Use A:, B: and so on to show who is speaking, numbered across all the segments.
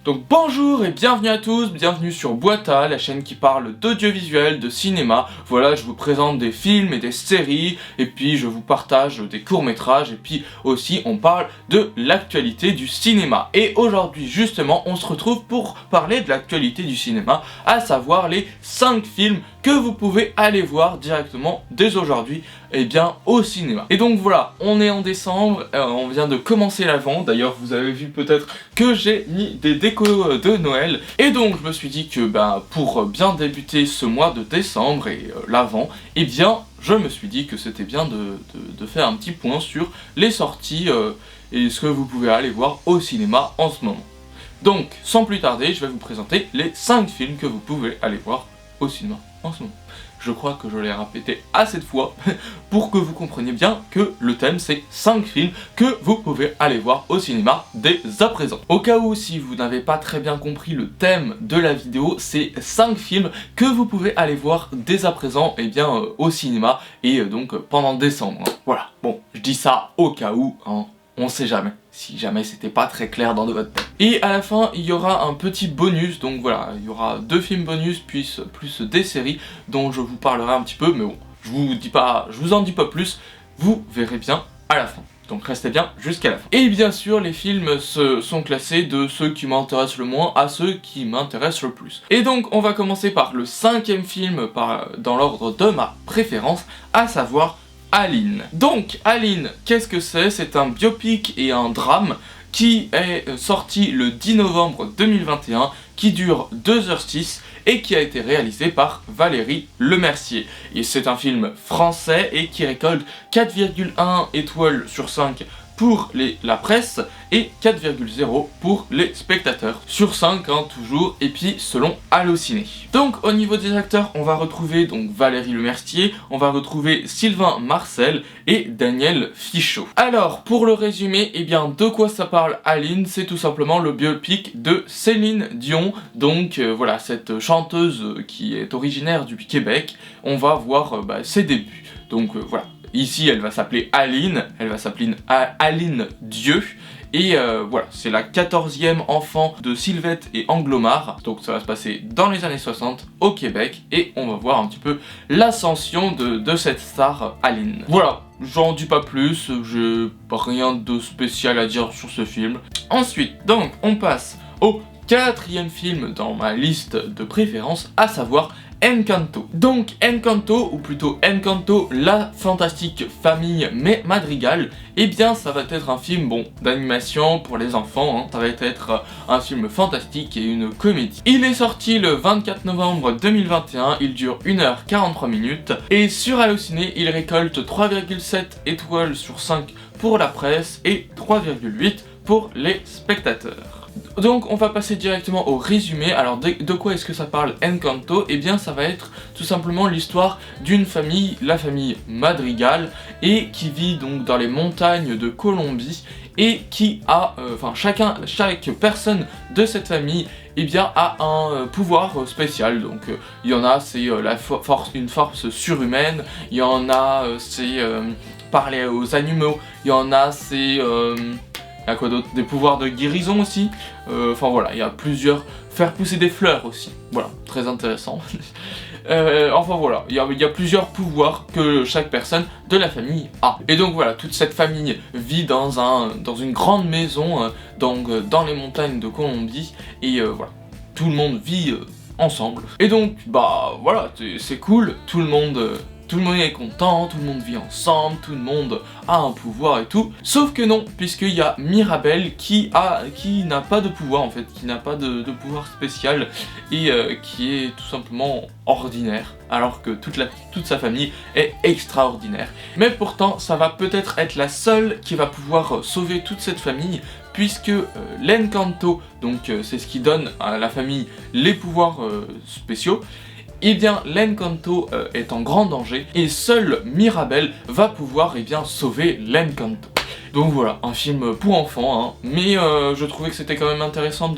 A: Donc bonjour et bienvenue à tous, bienvenue sur Boita, la chaîne qui parle d'audiovisuel, de cinéma. Voilà, je vous présente des films et des séries, et puis je vous partage des courts-métrages, et puis aussi on parle de l'actualité du cinéma. Et aujourd'hui justement, on se retrouve pour parler de l'actualité du cinéma, à savoir les 5 films que vous pouvez aller voir directement dès aujourd'hui, et bien au cinéma. Et donc voilà, on est en décembre, on vient de commencer l'Avent, d'ailleurs vous avez vu peut-être que j'ai mis des décos de Noël, et donc je me suis dit que pour bien débuter ce mois de décembre et l'Avent, et bien je me suis dit que c'était bien de faire un petit point sur les sorties et ce que vous pouvez aller voir au cinéma en ce moment. Donc sans plus tarder, je vais vous présenter les 5 films que vous pouvez aller voir au cinéma en ce moment. Je crois que je l'ai répété assez de fois pour que vous compreniez bien que le thème c'est 5 films que vous pouvez aller voir au cinéma dès à présent. Au cas où si vous n'avez pas très bien compris le thème de la vidéo, c'est 5 films que vous pouvez aller voir dès à présent au cinéma et donc pendant décembre. Voilà, bon, je dis ça au cas où, hein. On sait jamais, si jamais c'était pas très clair dans votre tête. Et à la fin, il y aura un petit bonus, donc voilà, il y aura 2 films bonus, plus des séries dont je vous parlerai un petit peu, mais bon, je vous en dis pas plus, vous verrez bien à la fin. Donc restez bien jusqu'à la fin. Et bien sûr, les films sont classés de ceux qui m'intéressent le moins à ceux qui m'intéressent le plus. Et donc on va commencer par le 5e film dans l'ordre de ma préférence, à savoir Aline. Donc Aline, qu'est-ce que c'est? C'est un biopic et un drame qui est sorti le 10 novembre 2021, qui dure 2h06 et qui a été réalisé par Valérie Lemercier. Et c'est un film français et qui récolte 4,1 étoiles sur 5 pour la presse et 4,0 pour les spectateurs. Sur 5 hein, toujours, et puis selon Allociné. Donc au niveau des acteurs, on va retrouver donc Valérie Lemercier, on va retrouver Sylvain Marcel et Daniel Fichot. Alors pour le résumé, de quoi ça parle Aline? C'est tout simplement le biopic de Céline Dion, donc voilà, cette chanteuse qui est originaire du Québec. On va voir ses débuts, donc voilà. Ici, elle va s'appeler Aline, elle va s'appeler Aline Dieu, et voilà, c'est la 14e enfant de Sylvette et Anglomar, donc ça va se passer dans les années 60 au Québec, et on va voir un petit peu l'ascension de cette star Aline. Voilà, j'en dis pas plus, j'ai rien de spécial à dire sur ce film. Ensuite, donc, on passe au 4e film dans ma liste de préférences, à savoir Encanto. Donc Encanto, ou plutôt Encanto, la fantastique famille Madrigal, ça va être un film d'animation pour les enfants, hein. Ça va être un film fantastique et une comédie. Il est sorti le 24 novembre 2021, il dure 1h43 minutes, et sur Allociné, il récolte 3,7 étoiles sur 5 pour la presse et 3,8 pour les spectateurs. Donc on va passer directement au résumé. Alors de quoi est-ce que ça parle Encanto? Ça va être tout simplement l'histoire d'une famille, la famille Madrigal, et qui vit donc dans les montagnes de Colombie, et qui a, chaque personne de cette famille a un pouvoir spécial. Donc il y en a c'est une force surhumaine, il y en a c'est parler aux animaux, il y en a c'est il y a quoi d'autre? Des pouvoirs de guérison aussi. Voilà, il y a plusieurs... Faire pousser des fleurs aussi. Voilà, très intéressant. Voilà, il y a plusieurs pouvoirs que chaque personne de la famille a. Et donc voilà, toute cette famille vit dans une grande maison dans les montagnes de Colombie. Et voilà, tout le monde vit ensemble. Et donc, voilà, c'est cool, tout le monde est content, tout le monde vit ensemble, tout le monde a un pouvoir et tout. Sauf que non, puisqu'il y a Mirabel qui n'a pas de pouvoir en fait, qui n'a pas de pouvoir spécial et qui est tout simplement ordinaire, alors que toute sa famille est extraordinaire. Mais pourtant, ça va peut-être être la seule qui va pouvoir sauver toute cette famille, puisque l'Encanto, donc c'est ce qui donne à la famille les pouvoirs spéciaux. L'Encanto est en grand danger et seule Mirabel va pouvoir sauver l'Encanto. Donc voilà, un film pour enfants, hein, mais je trouvais que c'était quand même intéressant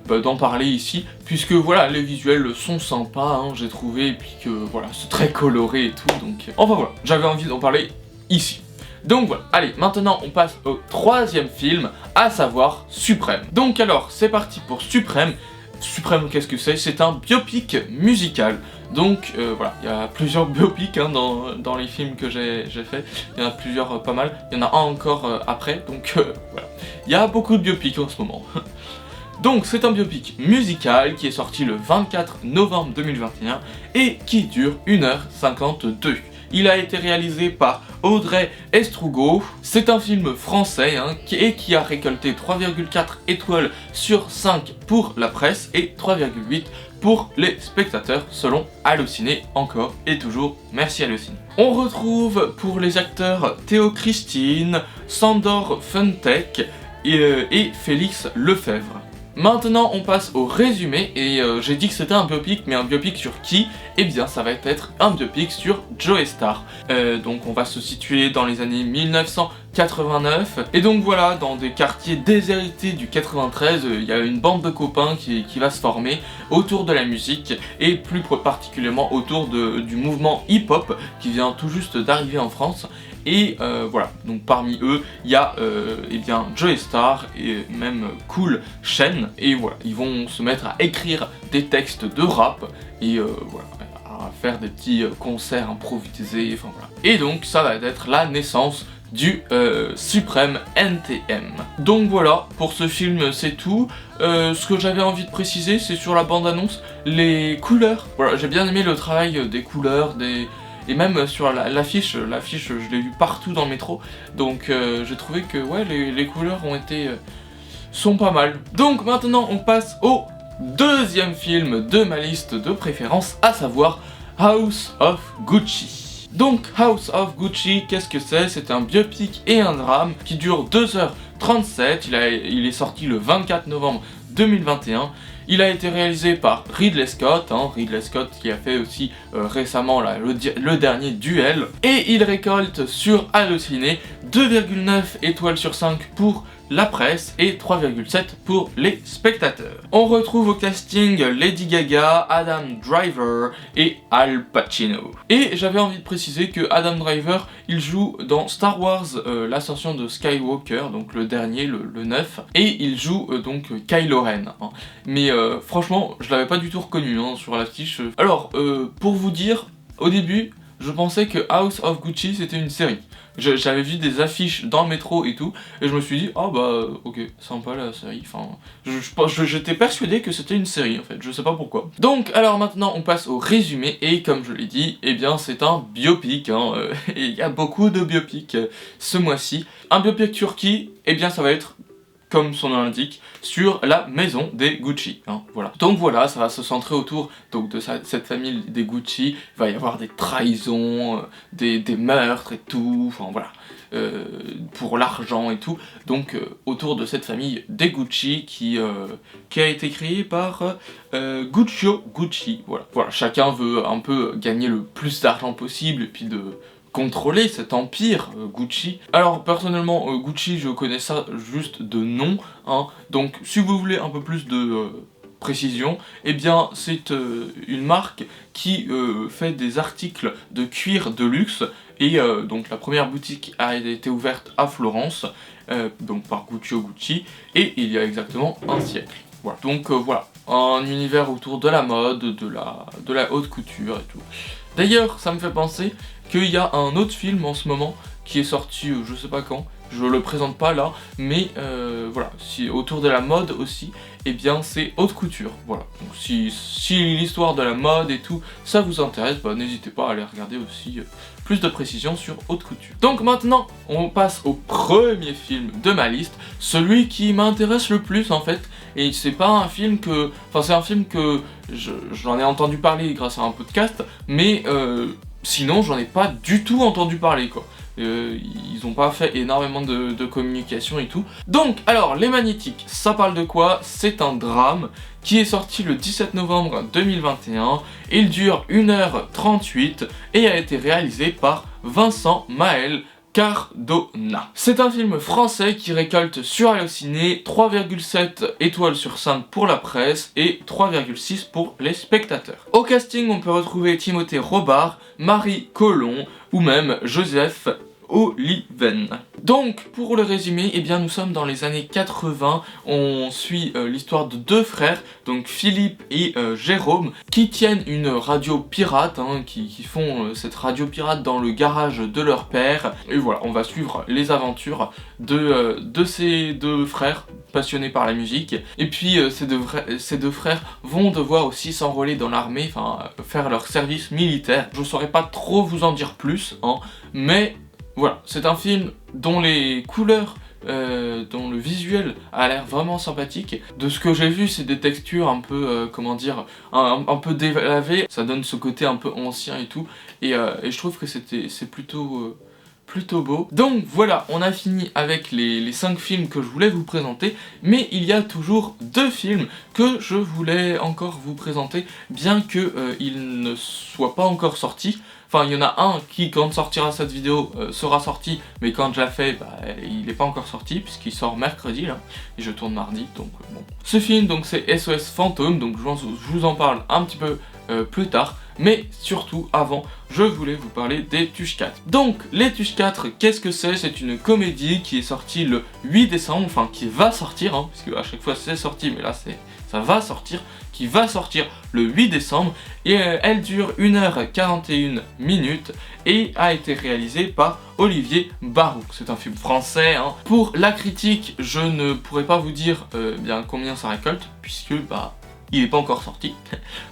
A: d'en parler ici, puisque voilà, les visuels sont sympas, hein, j'ai trouvé, et puis que voilà, c'est très coloré et tout, donc voilà, j'avais envie d'en parler ici. Donc voilà, allez, maintenant on passe au 3e film, à savoir Suprême. Donc alors, c'est parti pour Suprême. Suprême, qu'est-ce que c'est? C'est un biopic musical. Donc voilà, il y a plusieurs biopics hein, dans les films que j'ai fait. Il y en a plusieurs, pas mal. Il y en a un encore après, donc voilà. Il y a beaucoup de biopics en ce moment. Donc c'est un biopic musical qui est sorti le 24 novembre 2021 et qui dure 1h52. Il a été réalisé par Audrey Estrugo. C'est un film français hein, qui a récolté 3,4 étoiles sur 5 pour la presse et 3,8 pour les spectateurs selon Allociné, encore et toujours merci Allociné. On retrouve pour les acteurs Théo Christine, Sandor Funtek et Félix Lefebvre. Maintenant on passe au résumé et j'ai dit que c'était un biopic, mais un biopic sur qui? Eh bien ça va être un biopic sur Joey Starr. Donc on va se situer dans les années 1989 et donc voilà, dans des quartiers déshérités du 93, il y a une bande de copains qui va se former autour de la musique et plus particulièrement autour du mouvement hip-hop qui vient tout juste d'arriver en France. Et voilà, donc parmi eux, il y a eh bien Joey Starr et même Cool Shen. Et voilà, ils vont se mettre à écrire des textes de rap et voilà, à faire des petits concerts improvisés, enfin voilà. Et donc ça va être la naissance du Suprême NTM. Donc voilà, pour ce film c'est tout. Ce que j'avais envie de préciser, c'est sur la bande-annonce, les couleurs. Voilà, j'ai bien aimé le travail des couleurs, et même sur l'affiche, je l'ai vu partout dans le métro, donc j'ai trouvé que ouais, les couleurs sont pas mal. Donc maintenant on passe au deuxième film de ma liste de préférence, à savoir House of Gucci. Donc House of Gucci, qu'est-ce que c'est? C'est un biopic et un drame qui dure 2h37, il est sorti le 24 novembre 2021. Il a été réalisé par Ridley Scott, Ridley Scott qui a fait aussi récemment là, le dernier Duel. Et il récolte sur Allociné 2,9 étoiles sur 5 pour la presse et 3,7 pour les spectateurs. On retrouve au casting Lady Gaga, Adam Driver et Al Pacino. Et j'avais envie de préciser que Adam Driver, il joue dans Star Wars l'ascension de Skywalker, donc le dernier, le 9, et il joue donc Kylo Ren. Mais franchement, je l'avais pas du tout reconnu sur l'affiche. Alors, pour vous dire, au début, je pensais que House of Gucci c'était une série. J'avais vu des affiches dans le métro et tout, et je me suis dit, oh bah ok, sympa la série, enfin... J'étais persuadé que c'était une série en fait, je sais pas pourquoi. Donc, alors maintenant on passe au résumé, et comme je l'ai dit, eh bien c'est un biopic, et il y a beaucoup de biopics ce mois-ci. Un biopic sur qui? Eh bien ça va être, comme son nom l'indique, sur la maison des Gucci, voilà. Donc voilà, ça va se centrer autour donc, de cette famille des Gucci, il va y avoir des trahisons, des meurtres et tout, enfin voilà, pour l'argent et tout, donc autour de cette famille des Gucci qui a été créée par Guccio Gucci, voilà. Voilà, chacun veut un peu gagner le plus d'argent possible et puis de contrôler cet empire Gucci. Alors personnellement Gucci je connais ça juste de nom, donc si vous voulez un peu plus de précision, eh bien c'est une marque qui fait des articles de cuir de luxe et donc la première boutique a été ouverte à Florence, donc par Guccio Gucci, et il y a exactement un siècle. Voilà. Donc voilà, un univers autour de la mode, de la haute couture et tout. D'ailleurs, ça me fait penser qu'il y a un autre film en ce moment qui est sorti je sais pas quand, je le présente pas là, mais voilà, si autour de la mode aussi, eh bien c'est haute couture, voilà. Donc si l'histoire de la mode et tout, ça vous intéresse, bah n'hésitez pas à aller regarder aussi plus de précisions sur haute couture. Donc maintenant, on passe au premier film de ma liste, celui qui m'intéresse le plus en fait, et c'est pas un film que... Enfin c'est un film que j'en ai entendu parler grâce à un podcast, mais sinon j'en ai pas du tout entendu parler quoi. Ils ont pas fait énormément de communication et tout. Donc, alors, Les Magnétiques, ça parle de quoi? C'est un drame qui est sorti le 17 novembre 2021. Il dure 1h38 et a été réalisé par Vincent Maël Cardona. C'est un film français qui récolte sur Allociné 3,7 étoiles sur 5 pour la presse et 3,6 pour les spectateurs. Au casting, on peut retrouver Timothée Robard, Marie Colomb ou même Joseph Oliven. Donc, pour le résumé, eh bien, nous sommes dans les années 80, on suit l'histoire de deux frères, donc Philippe et Jérôme, qui tiennent une radio pirate, hein, qui font cette radio pirate dans le garage de leur père, et voilà, on va suivre les aventures de ces deux frères, passionnés par la musique, et puis ces deux frères vont devoir aussi s'enrôler dans l'armée, enfin, faire leur service militaire. Je saurais pas trop vous en dire plus, hein, mais voilà, c'est un film dont les couleurs, dont le visuel a l'air vraiment sympathique. De ce que j'ai vu, c'est des textures un peu, comment dire, un peu délavées. Ça donne ce côté un peu ancien et tout. Et je trouve que c'est plutôt beau. Donc voilà, on a fini avec les 5 films que je voulais vous présenter, mais il y a toujours 2 films que je voulais encore vous présenter, bien que ils ne soient pas encore sortis. Enfin, il y en a un qui, quand sortira cette vidéo, sera sorti, mais quand je la fais, bah, il n'est pas encore sorti, puisqu'il sort mercredi, là, et je tourne mardi, donc bon. Ce film, donc, c'est SOS Fantôme, donc je vous en parle un petit peu plus tard, mais surtout, avant, je voulais vous parler des Tuches 4. Donc, les Tuches 4, qu'est-ce que c'est? C'est une comédie qui est sortie le 8 décembre, enfin, qui va sortir, hein, puisque à chaque fois c'est sorti, mais là, ça va sortir, qui va sortir le 8 décembre, et elle dure 1h41 minutes, et a été réalisée par Olivier Barou. C'est un film français, hein. Pour la critique, je ne pourrais pas vous dire bien combien ça récolte, puisque, bah, il n'est pas encore sorti.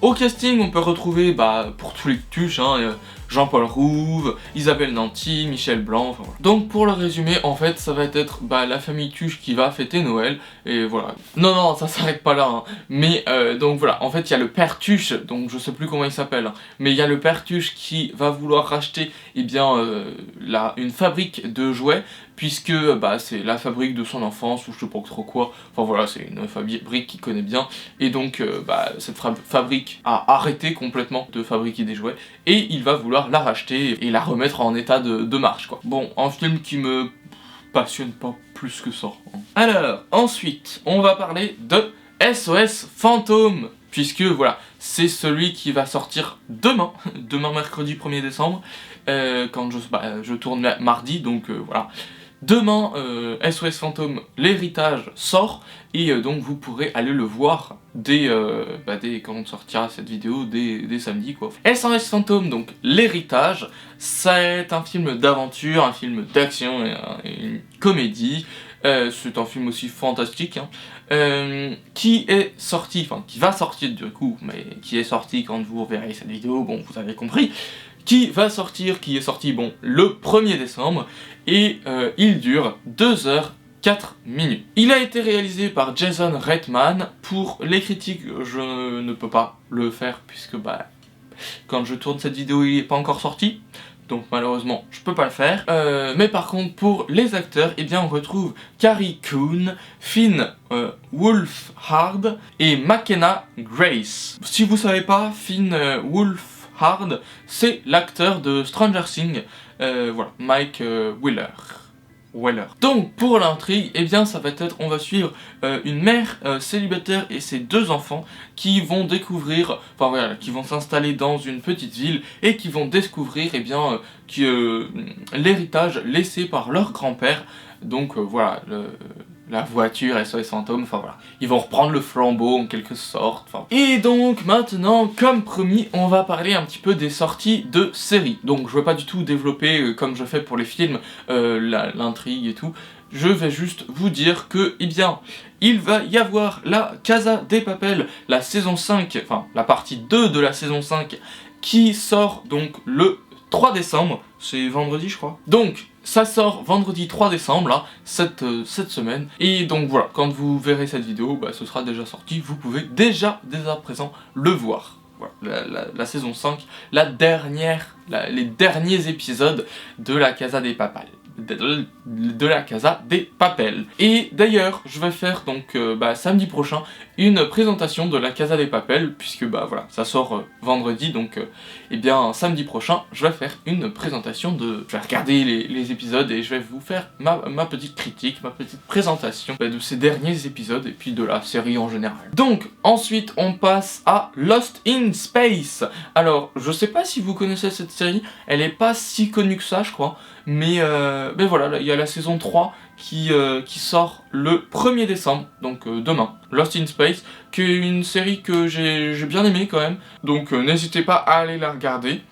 A: Au casting, on peut retrouver, bah, pour tous les tuches, hein, Jean-Paul Rouve, Isabelle Nanty, Michel Blanc, enfin voilà. Donc pour le résumé, en fait, ça va être bah, la famille Tuche qui va fêter Noël, et voilà. Non, ça s'arrête pas là, hein. Mais donc voilà, en fait, il y a le père Tuche, donc je sais plus comment il s'appelle, hein, mais il y a le père Tuche qui va vouloir racheter, eh bien, une fabrique de jouets, puisque bah, c'est la fabrique de son enfance, ou je sais pas trop quoi, enfin voilà, c'est une fabrique qu'il connaît bien, et donc bah, cette fabrique a arrêté complètement de fabriquer des jouets, et il va vouloir la racheter et la remettre en état de marche, quoi. Bon, un film qui me passionne pas plus que ça, hein. Alors, ensuite, on va parler de SOS Fantôme, puisque voilà, c'est celui qui va sortir demain mercredi 1er décembre, quand je tourne mardi, donc voilà. Demain, SOS Fantôme, l'héritage sort, et donc vous pourrez aller le voir dès quand sortira cette vidéo, dès samedi, quoi. SOS Fantôme, donc l'héritage, c'est un film d'aventure, un film d'action et une comédie. C'est un film aussi fantastique, hein, qui est sorti, enfin qui va sortir du coup, mais qui est sorti quand vous verrez cette vidéo, bon vous avez compris, qui est sorti, bon, le 1er décembre, et il dure 2h04 minutes. Il a été réalisé par Jason Reitman. Pour les critiques, je ne peux pas le faire, puisque bah, quand je tourne cette vidéo, il n'est pas encore sorti. Donc malheureusement, je peux pas le faire. Mais par contre, pour les acteurs, eh bien on retrouve Carrie Coon, Finn Wolfhard et McKenna Grace. Si vous savez pas, Finn Wolfhard, c'est l'acteur de Stranger Things, voilà, Mike Weller. Donc pour l'intrigue, eh bien ça va être, on va suivre une mère célibataire et ses 2 enfants qui vont découvrir, enfin voilà, qui vont s'installer dans une petite ville et qui vont découvrir, eh bien, l'héritage laissé par leur grand-père. Donc voilà, la voiture SOS Fantôme, enfin voilà, ils vont reprendre le flambeau en quelque sorte. Enfin. Et donc maintenant, comme promis, on va parler un petit peu des sorties de séries. Donc je ne vais pas du tout développer, comme je fais pour les films, l'intrigue et tout. Je vais juste vous dire que, eh bien, il va y avoir la Casa de Papel, la saison 5, enfin la partie 2 de la saison 5, qui sort donc le 3 décembre, c'est vendredi je crois. Donc ça sort vendredi 3 décembre, là, cette semaine. Et donc voilà, quand vous verrez cette vidéo, bah, ce sera déjà sorti, vous pouvez dès à présent le voir. Voilà, la saison 5, les derniers épisodes de la Casa de Papel. De la Casa de Papel. Et d'ailleurs, je vais faire donc samedi prochain une présentation de la Casa de Papel, puisque bah voilà, ça sort vendredi, donc eh bien samedi prochain, je vais faire une présentation je vais regarder les épisodes et je vais vous faire ma petite critique, ma petite présentation de ces derniers épisodes et puis de la série en général. Donc ensuite, on passe à Lost in Space. Alors, je sais pas si vous connaissez cette série, elle est pas si connue que ça, je crois. Mais voilà, il y a la saison 3 qui sort le 1er décembre, donc demain. Lost in Space, qui est une série que j'ai bien aimée quand même, donc n'hésitez pas à aller la regarder.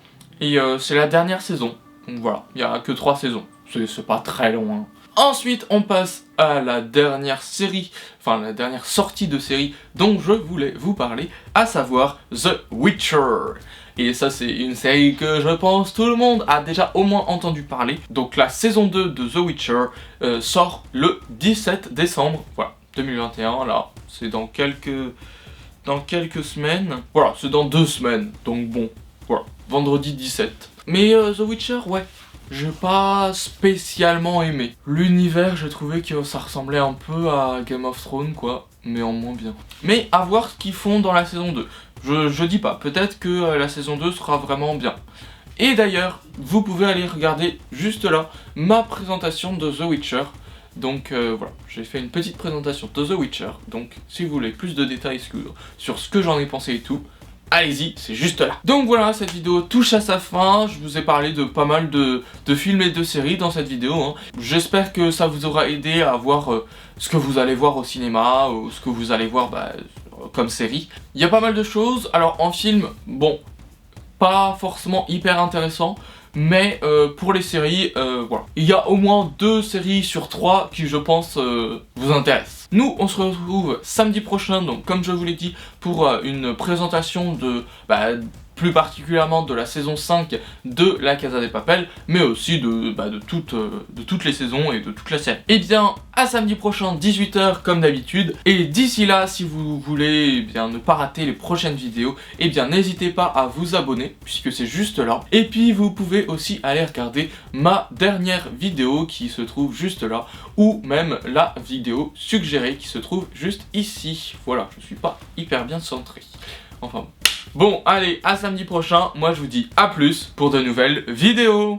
A: Et c'est la dernière saison, donc voilà, il n'y a que 3 saisons, c'est pas très long, hein. Ensuite, on passe à la dernière série, enfin la dernière sortie de série dont je voulais vous parler, à savoir The Witcher. Et ça, c'est une série que je pense tout le monde a déjà au moins entendu parler. Donc la saison 2 de The Witcher sort le 17 décembre, voilà, 2021, là, c'est dans quelques semaines. Voilà, c'est dans 2 semaines, donc bon, voilà, vendredi 17. Mais The Witcher, ouais, j'ai pas spécialement aimé. L'univers, j'ai trouvé que ça ressemblait un peu à Game of Thrones, quoi, mais en moins bien. Mais à voir ce qu'ils font dans la saison 2. Je dis pas, peut-être que la saison 2 sera vraiment bien. Et d'ailleurs, vous pouvez aller regarder juste là ma présentation de The Witcher. Donc voilà, j'ai fait une petite présentation de The Witcher. Donc si vous voulez plus de détails sur ce que j'en ai pensé et tout, allez-y, c'est juste là. Donc voilà, cette vidéo touche à sa fin. Je vous ai parlé de pas mal de films et de séries dans cette vidéo, hein. J'espère que ça vous aura aidé à voir ce que vous allez voir au cinéma, ou ce que vous allez voir comme série. Il y a pas mal de choses. Alors en film, bon, pas forcément hyper intéressant. Mais pour les séries, voilà. Il y a au moins 2 séries sur 3 qui, je pense, vous intéressent. Nous, on se retrouve samedi prochain, donc comme je vous l'ai dit, pour une présentation de, plus particulièrement de la saison 5 de La Casa de Papel, mais aussi de toutes les saisons et de toute la série. Et bien, à samedi prochain, 18 h comme d'habitude. Et d'ici là, si vous voulez ne pas rater les prochaines vidéos, et bien n'hésitez pas à vous abonner, puisque c'est juste là. Et puis, vous pouvez aussi aller regarder ma dernière vidéo qui se trouve juste là, ou même la vidéo suggérée qui se trouve juste ici. Voilà, je suis pas hyper bien centré. Enfin bon, allez, à samedi prochain, moi je vous dis à plus pour de nouvelles vidéos.